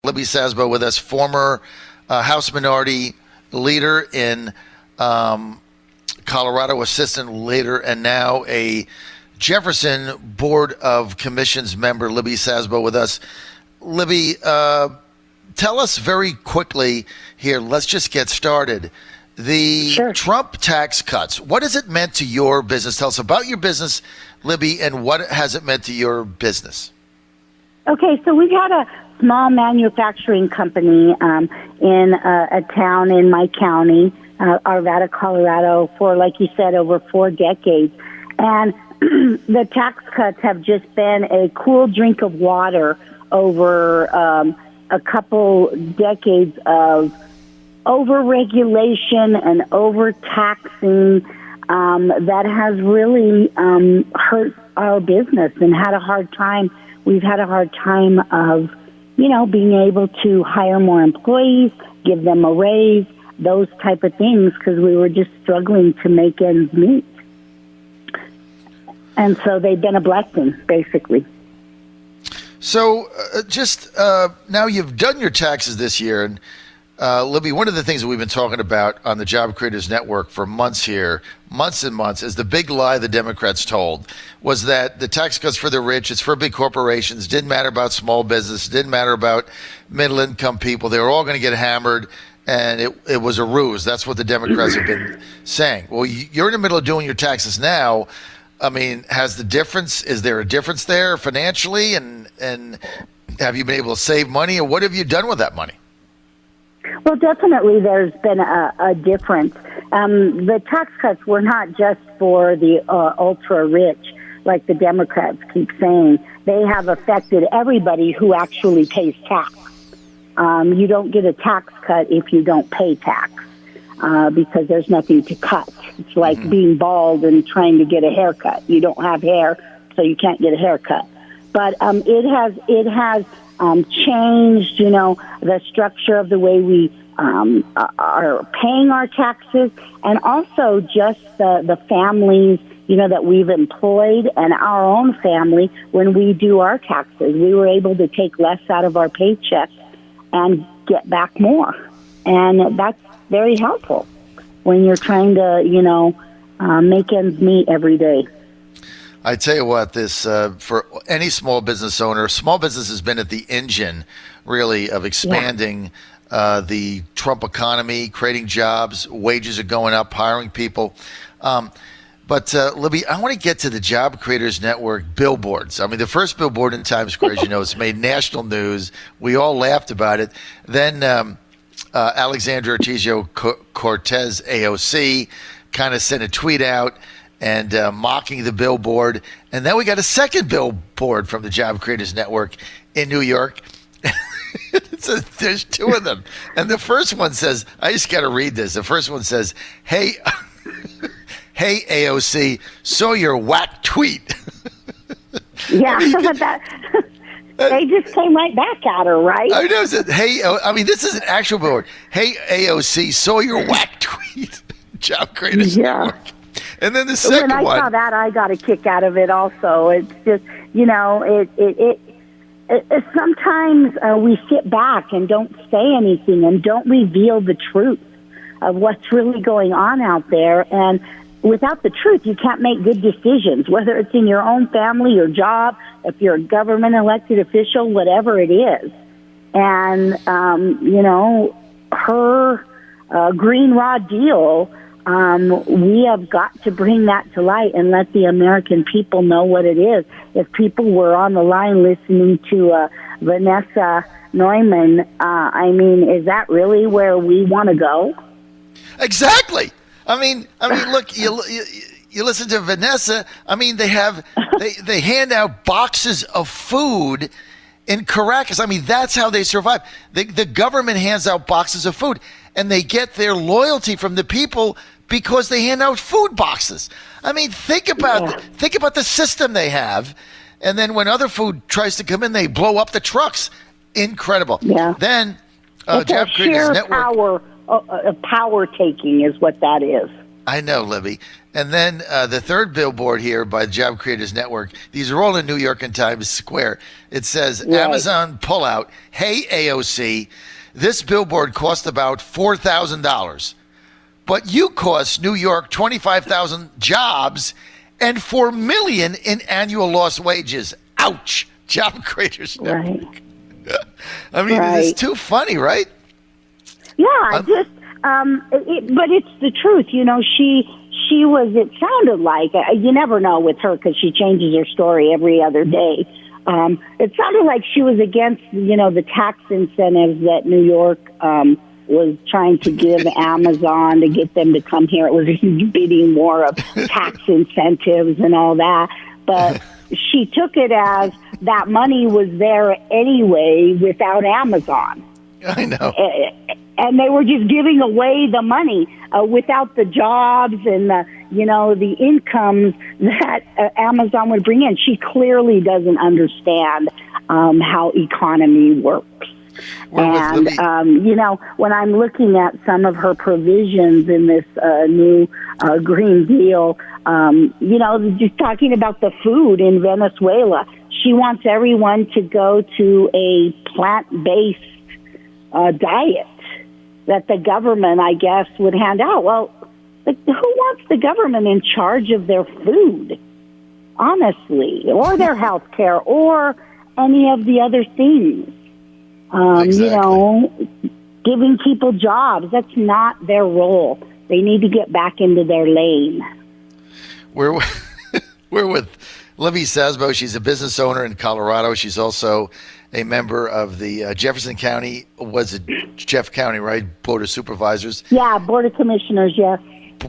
Libby Szabo with us, former House Minority Leader in Colorado, Assistant Leader, and now a Jefferson Board of Commissions member. Libby Szabo with us. Libby, tell us very quickly here, let's just get started. The Trump tax cuts, what has it meant to your business? Tell us about your business, Libby, and what has it meant to your business? Okay, so we've had a small manufacturing company in a town in my county, Arvada, Colorado, for, like you said, over 4 decades. And the tax cuts have just been a cool drink of water over a couple decades of over-regulation and over-taxing that has really hurt our business and had a hard time. We've had a hard time of, being able to hire more employees, give them a raise, those type of things, because we were just struggling to make ends meet. And so they've been a blessing, basically. So now you've done your taxes this year, and Libby, one of the things that we've been talking about on the Job Creators Network for months and months, is the big lie the Democrats told was that the tax cuts for the rich, it's for big corporations, didn't matter about small business, didn't matter about middle income people. They were all going to get hammered, and it was a ruse. That's what the Democrats have been saying. Well, you're in the middle of doing your taxes now. I mean, is there a difference there financially, and have you been able to save money, or what have you done with that money? Well, definitely there's been a difference. The tax cuts were not just for the ultra-rich, like the Democrats keep saying. They have affected everybody who actually pays tax. You don't get a tax cut if you don't pay tax because there's nothing to cut. It's like being bald and trying to get a haircut. You don't have hair, so you can't get a haircut. But it has changed, the structure of the way we are paying our taxes, and also just the families, that we've employed, and our own family. When we do our taxes, we were able to take less out of our paycheck and get back more. And that's very helpful when you're trying to, make ends meet every day. I tell you what, this for any small business owner, small business has been at the engine, really, of expanding the Trump economy, creating jobs, wages are going up, hiring people. But Libby, I want to get to the Job Creators Network billboards. I mean, the first billboard in Times Square, as you know, it's made national news. We all laughed about it. Then Alexandria Ocasio-Cortez, AOC, kind of sent a tweet out and mocking the billboard. And then we got a second billboard from the Job Creators Network in New York. There's 2 of them. And the first one says, I just got to read this. The first one says, hey, AOC, saw your whack tweet. Yeah, they just came right back at her, right? I know. This is an actual billboard. Hey, AOC, saw your whack tweet. Job Creators Network. And then the second one. When I saw that, I got a kick out of it also. It's just, sometimes we sit back and don't say anything and don't reveal the truth of what's really going on out there. And without the truth, you can't make good decisions, whether it's in your own family, your job, if you're a government elected official, whatever it is. And, her green raw deal, we have got to bring that to light and let the American people know what it is. If people were on the line listening to Vanessa Neumann, is that really where we want to go? Exactly. I mean, look, you listen to Vanessa. I mean, they hand out boxes of food in Caracas. I mean, that's how they survive. The government hands out boxes of food, and they get their loyalty from the people because they hand out food boxes. I mean, think about the system they have, and then when other food tries to come in, they blow up the trucks. Incredible. Yeah. Then Job Creators Network. Power taking is what that is. I know, Libby. And then the third billboard here by the Job Creators Network, these are all in New York and Times Square. It says, Right. Amazon pullout. Hey, AOC, this billboard cost about $4,000. But you cost New York 25,000 jobs and 4 million in annual lost wages. Ouch. Job Creators Network. Right. I mean, Right. it's too funny, right? Yeah, but it's the truth. You know, she was, it sounded like, you never know with her because she changes her story every other day. It sounded like she was against, the tax incentives that New York was trying to give Amazon to get them to come here. It was a huge bidding war of tax incentives and all that. But she took it as that money was there anyway without Amazon. I know. And they were just giving away the money without the jobs and the incomes that Amazon would bring in. She clearly doesn't understand how economy works. And when I'm looking at some of her provisions in this new Green Deal, just talking about the food in Venezuela, she wants everyone to go to a plant-based diet that the government, I guess, would hand out. Well, who wants the government in charge of their food, honestly, or their health care, or any of the other things? Exactly. Giving people jobs, that's not their role. They need to get back into their lane. We're with Libby Szabo. She's a business owner in Colorado. She's also a member of the Jefferson County, was it Jeff County, right? Board of Supervisors. Yeah, Board of Commissioners, yes.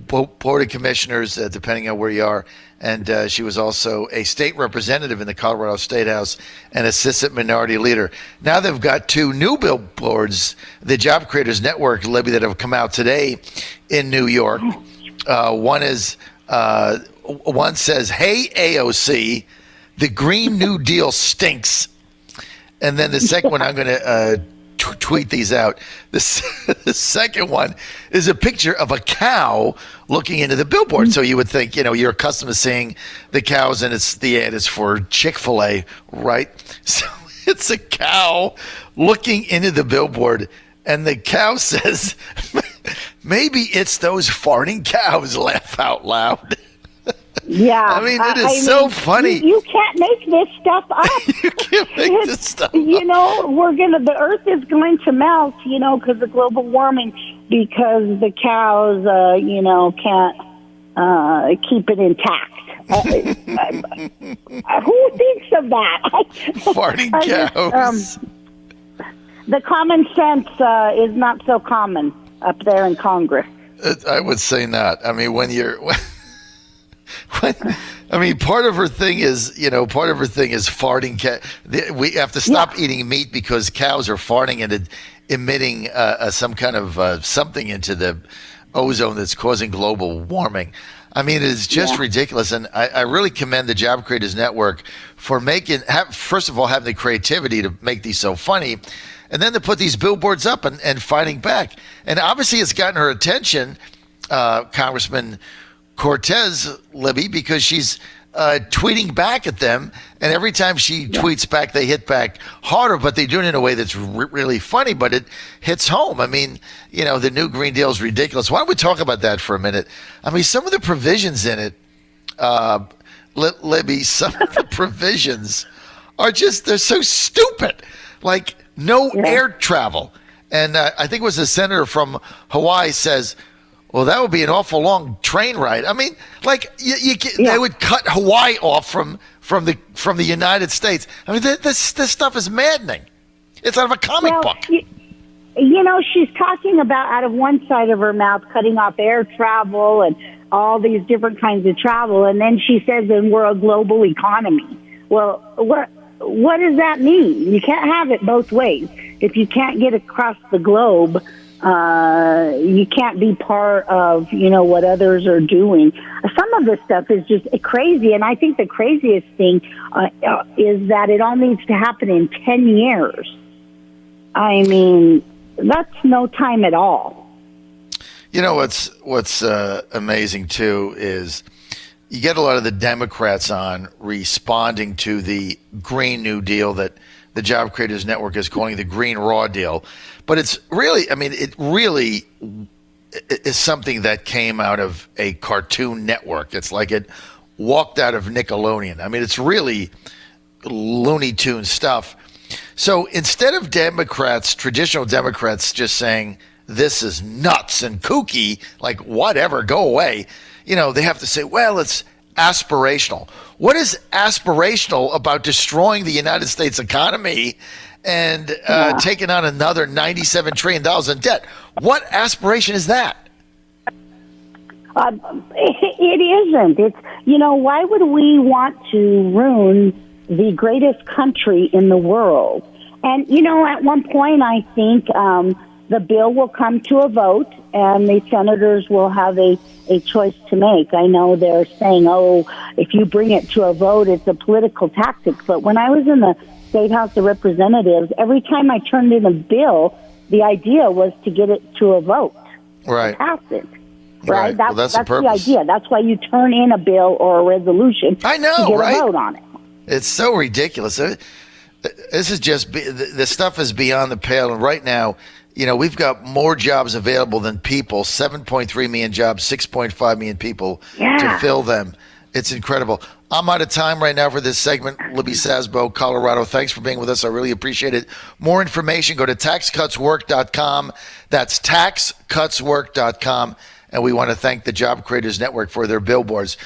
Board of Commissioners, depending on where you are. And she was also a state representative in the Colorado State House and assistant minority leader. Now they've got two new billboards, the Job Creators Network, Libby, that have come out today in New York. One says, "Hey, AOC, the Green New Deal stinks." And then the second one, I'm going to tweet these out. The second one is a picture of a cow looking into the billboard. So you would think, you're accustomed to seeing the cows, and the ad is for Chick-fil-A, right? So it's a cow looking into the billboard, and the cow says, "Maybe it's those farting cows, laugh out loud." Yeah. I mean, it is so funny. You can't make this stuff up. You can't make this stuff up. The earth is going to melt, because of global warming, because the cows, can't keep it intact. Who thinks of that? Farting cows. The common sense is not so common up there in Congress. I would say not. I mean, part of her thing is farting. We have to stop eating meat because cows are farting and emitting some kind of something into the ozone that's causing global warming. I mean, it is just ridiculous. And I really commend the Job Creators Network for first of all, having the creativity to make these so funny, and then to put these billboards up and fighting back. And obviously it's gotten her attention, Congressman Cortez, Libby, because she's tweeting back at them, and every time she tweets back, they hit back harder, but they do it in a way that's really funny, but it hits home. I mean, the new Green Deal is ridiculous. Why don't we talk about that for a minute? I mean, some of the provisions in it, Libby, some of the provisions are they're so stupid. Like no air travel. And I think it was a senator from Hawaii says, well, that would be an awful long train ride. I mean, like they would cut Hawaii off from the United States. I mean, this stuff is maddening. It's out of a comic book. She's talking about out of one side of her mouth cutting off air travel and all these different kinds of travel, and then she says, "And we're a global economy." Well, what does that mean? You can't have it both ways. If you can't get across the globe, you can't be part of, what others are doing. Some of this stuff is just crazy, and I think the craziest thing is that it all needs to happen in 10 years. I mean, that's no time at all. You know what's amazing too is you get a lot of the Democrats on responding to the Green New Deal that the Job Creators Network is calling the Green Raw Deal, but it's really, I mean, it really is something that came out of a Cartoon Network. It's like it walked out of Nickelodeon. I mean, it's really Looney Tune stuff. So instead of Democrats, traditional Democrats, just saying this is nuts and kooky, like whatever, go away, they have to say, well, it's aspirational. What is aspirational about destroying the United States economy and taking on another $97 trillion in debt? What aspiration is that? It isn't. It's, why would we want to ruin the greatest country in the world? And, at one point, I think the bill will come to a vote and the senators will have a choice to make. I know they're saying, if you bring it to a vote, it's a political tactic. But when I was in the State House of Representatives, every time I turned in a bill, the idea was to get it to a vote. Right. To pass it. Right? Well, that's the purpose. idea. That's why you turn in a bill or a resolution I know, to get right? a vote on it. It's so ridiculous. This is just, the stuff is beyond the pale. And right now, we've got more jobs available than people, 7.3 million jobs, 6.5 million people to fill them. It's incredible. I'm out of time right now for this segment. Libby Szabo, Colorado. Thanks for being with us. I really appreciate it. More information, go to taxcutswork.com. That's taxcutswork.com. And we want to thank the Job Creators Network for their billboards.